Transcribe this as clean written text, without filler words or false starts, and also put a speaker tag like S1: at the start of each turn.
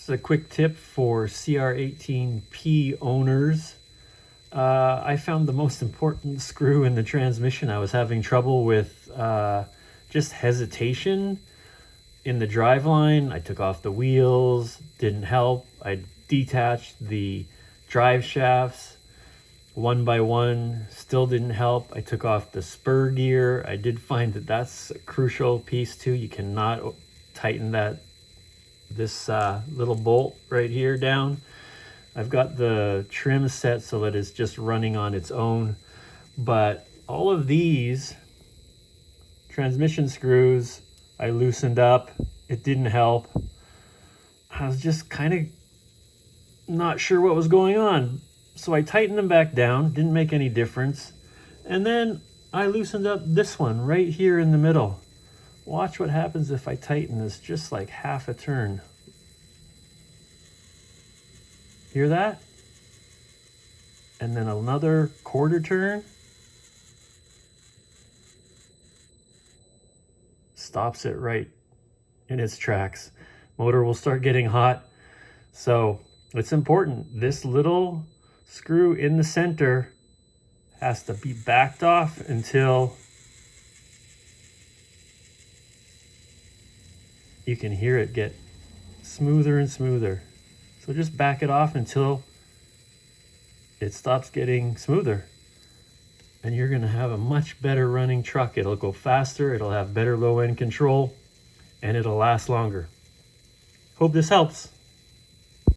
S1: This is a quick tip for CR18P owners. I found the most important screw in the transmission. I was having trouble with just hesitation in the driveline. I took off the wheels, didn't help. I detached the drive shafts one by one, still didn't help. I took off the spur gear. I did find that that's a crucial piece too. You cannot tighten this little bolt right here down. I've got the trim set so that it's just running on its own, but all of these transmission screws I loosened up. It didn't help. I was just kind of not sure what was going on, so I tightened them back down. Didn't make any difference. And then I loosened up this one right here in the middle. Watch what happens if I tighten this just like half a turn. Hear that? And then another quarter turn. Stops it right in its tracks. Motor will start getting hot. So it's important. This little screw in the center has to be backed off until you can hear it get smoother and smoother. So just back it off until it stops getting smoother. And you're gonna have a much better running truck. It'll go faster, it'll have better low end control, and it'll last longer. Hope this helps.